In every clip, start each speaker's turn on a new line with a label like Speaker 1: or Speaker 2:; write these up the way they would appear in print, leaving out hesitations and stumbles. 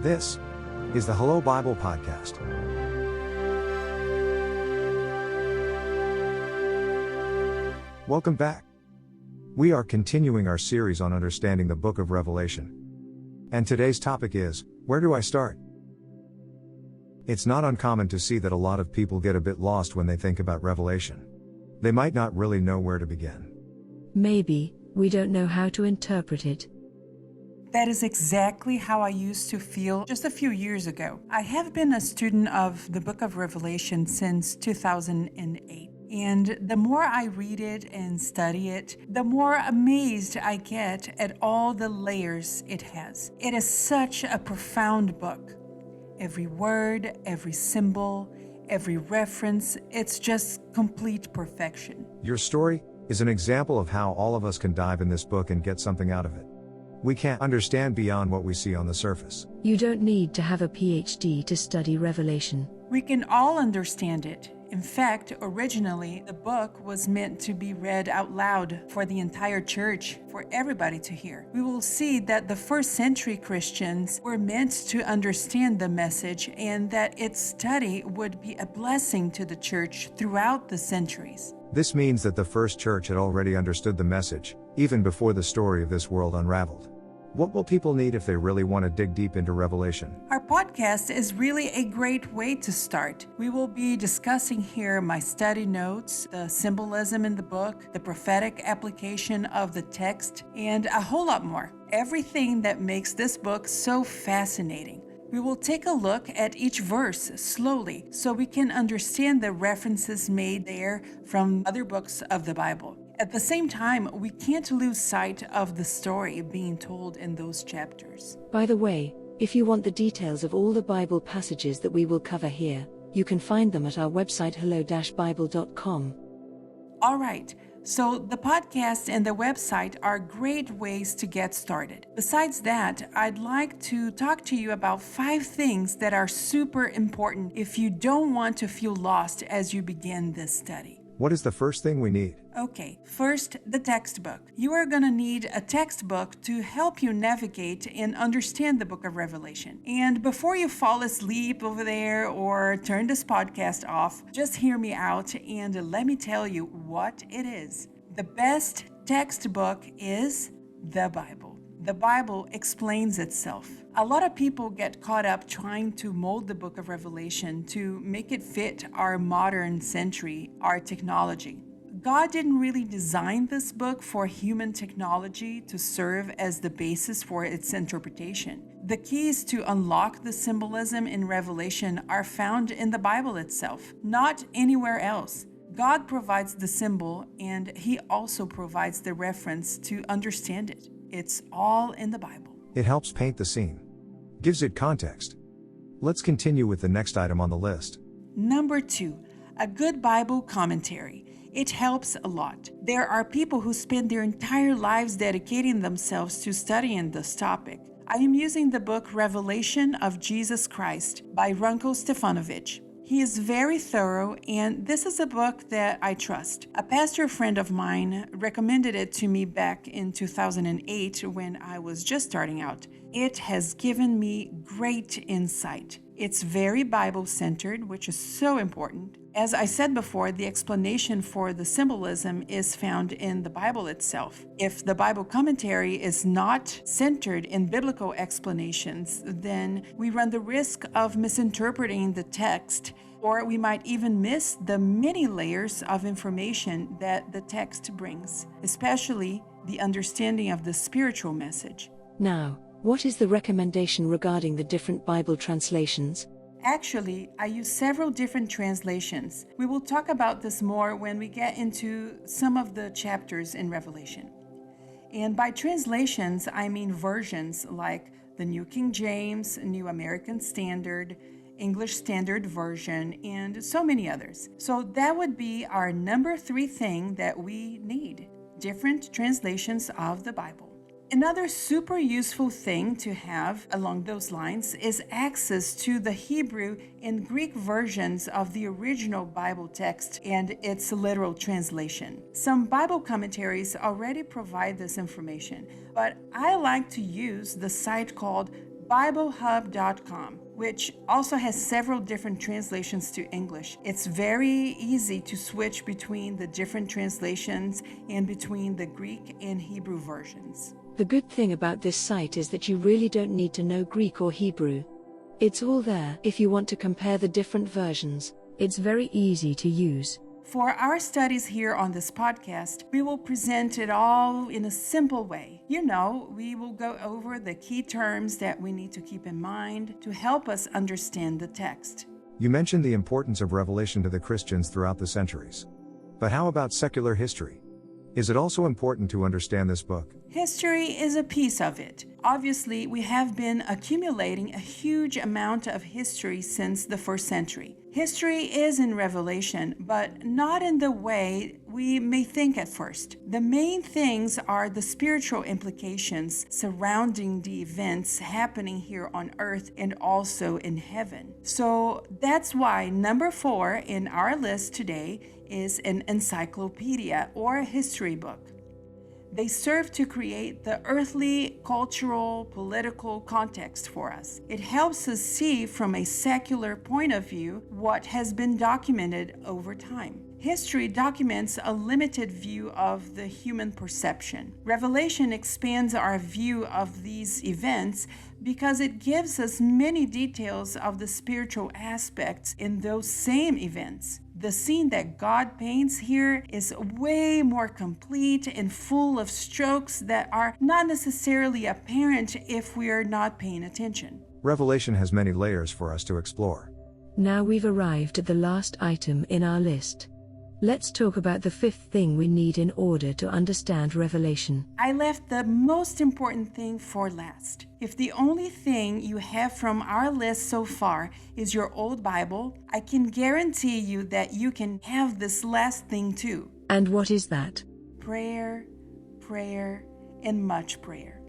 Speaker 1: This is the Hello Bible Podcast. Welcome back. We are continuing our series on understanding the book of Revelation. And today's topic is, where do I start? It's not uncommon to see that a lot of people get a bit lost when they think about Revelation. They might not really know where to begin.
Speaker 2: Maybe we don't know how to interpret it.
Speaker 3: That is exactly how I used to feel just a few years ago. I have been a student of the book of Revelation since 2008. And the more I read it and study it, the more amazed I get at all the layers it has. It is such a profound book. Every word, every symbol, every reference, it's just complete perfection.
Speaker 1: Your story is an example of how all of us can dive in this book and get something out of it. We can't understand beyond what we see on the surface.
Speaker 2: You don't need to have a PhD to study Revelation.
Speaker 3: We can all understand it. In fact, originally, the book was meant to be read out loud for the entire church, for everybody to hear. We will see that the first century Christians were meant to understand the message and that its study would be a blessing to the church throughout the centuries.
Speaker 1: This means that the first church had already understood the message, even before the story of this world unraveled. What will people need if they really want to dig deep into Revelation?
Speaker 3: Our podcast is really a great way to start. We will be discussing here my study notes, the symbolism in the book, the prophetic application of the text, and a whole lot more. Everything that makes this book so fascinating. We will take a look at each verse slowly so we can understand the references made there from other books of the Bible. At the same time, we can't lose sight of the story being told in those chapters.
Speaker 2: By the way, if you want the details of all the Bible passages that we will cover here, you can find them at our website hello-bible.com.
Speaker 3: All right, so the podcast and the website are great ways to get started. Besides that, I'd like to talk to you about 5 things that are super important if you don't want to feel lost as you begin this study.
Speaker 1: What is the first thing we need?
Speaker 3: Okay, first, the textbook. You are going to need a textbook to help you navigate and understand the book of Revelation. And before you fall asleep over there or turn this podcast off, just hear me out and let me tell you what it is. The best textbook is the Bible. The Bible explains itself. A lot of people get caught up trying to mold the book of Revelation to make it fit our modern century, our technology. God didn't really design this book for human technology to serve as the basis for its interpretation. The keys to unlock the symbolism in Revelation are found in the Bible itself, not anywhere else. God provides the symbol, and He also provides the reference to understand it. It's all in the Bible.
Speaker 1: It helps paint the scene, gives it context. Let's continue with the next item on the list.
Speaker 3: Number 2, a good Bible commentary. It helps a lot. There are people who spend their entire lives dedicating themselves to studying this topic. I am using the book Revelation of Jesus Christ by Ranko Stefanovic. He is very thorough, and this is a book that I trust. A pastor friend of mine recommended it to me back in 2008 when I was just starting out. It has given me great insight. It's very Bible-centered, which is so important. As I said before, the explanation for the symbolism is found in the Bible itself. If the Bible commentary is not centered in biblical explanations, then we run the risk of misinterpreting the text, or we might even miss the many layers of information that the text brings, especially the understanding of the spiritual message.
Speaker 2: Now, what is the recommendation regarding the different Bible translations?
Speaker 3: Actually, I use several different translations. We will talk about this more when we get into some of the chapters in Revelation. And by translations, I mean versions like the New King James, New American Standard, English Standard Version, and so many others. So that would be our number 3 thing that we need: different translations of the Bible. Another super useful thing to have along those lines is access to the Hebrew and Greek versions of the original Bible text and its literal translation. Some Bible commentaries already provide this information, but I like to use the site called BibleHub.com, which also has several different translations to English. It's very easy to switch between the different translations and between the Greek and Hebrew versions.
Speaker 2: The good thing about this site is that you really don't need to know Greek or Hebrew. It's all there if you want to compare the different versions. It's very easy to use.
Speaker 3: For our studies here on this podcast, we will present it all in a simple way. We will go over the key terms that we need to keep in mind to help us understand the text.
Speaker 1: You mentioned the importance of Revelation to the Christians throughout the centuries. But how about secular history? Is it also important to understand this book?
Speaker 3: History is a piece of it. Obviously, we have been accumulating a huge amount of history since the first century. History is in Revelation, but not in the way we may think at first. The main things are the spiritual implications surrounding the events happening here on earth and also in heaven. So that's why number 4 in our list today is an encyclopedia or a history book. They serve to create the earthly, cultural, political context for us. It helps us see from a secular point of view what has been documented over time. History documents a limited view of the human perception. Revelation expands our view of these events because it gives us many details of the spiritual aspects in those same events. The scene that God paints here is way more complete and full of strokes that are not necessarily apparent if we are not paying attention.
Speaker 1: Revelation has many layers for us to explore.
Speaker 2: Now we've arrived at the last item in our list. Let's talk about the 5th thing we need in order to understand Revelation.
Speaker 3: I left the most important thing for last. If the only thing you have from our list so far is your old Bible, I can guarantee you that you can have this last thing too.
Speaker 2: And what is that?
Speaker 3: Prayer, prayer, and much prayer.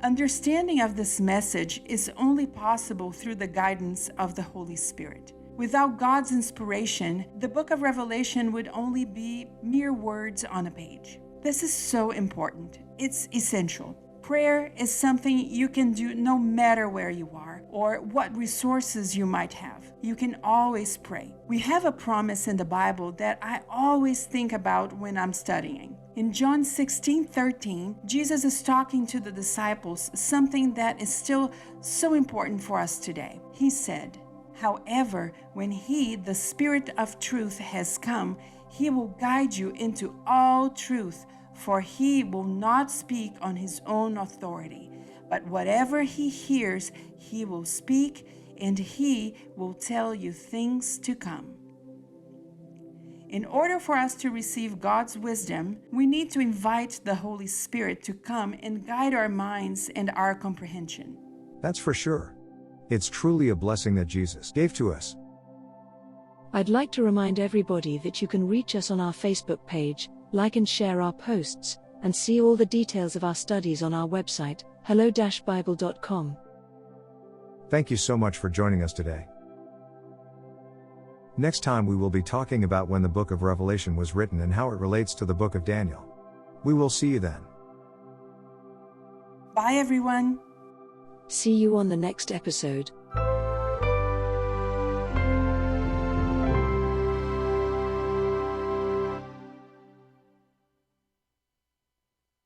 Speaker 3: Understanding of this message is only possible through the guidance of the Holy Spirit. Without God's inspiration, the book of Revelation would only be mere words on a page. This is so important. It's essential. Prayer is something you can do no matter where you are or what resources you might have. You can always pray. We have a promise in the Bible that I always think about when I'm studying. In John 16:13, Jesus is talking to the disciples, something that is still so important for us today. He said, "However, when He, the Spirit of truth, has come, He will guide you into all truth, for He will not speak on His own authority, but whatever He hears, He will speak, and He will tell you things to come." In order for us to receive God's wisdom, we need to invite the Holy Spirit to come and guide our minds and our comprehension.
Speaker 1: That's for sure. It's truly a blessing that Jesus gave to us.
Speaker 2: I'd like to remind everybody that you can reach us on our Facebook page, like and share our posts, and see all the details of our studies on our website, hello-bible.com.
Speaker 1: Thank you so much for joining us today. Next time we will be talking about when the book of Revelation was written and how it relates to the book of Daniel. We will see you then.
Speaker 3: Bye, everyone.
Speaker 2: See you on the next episode.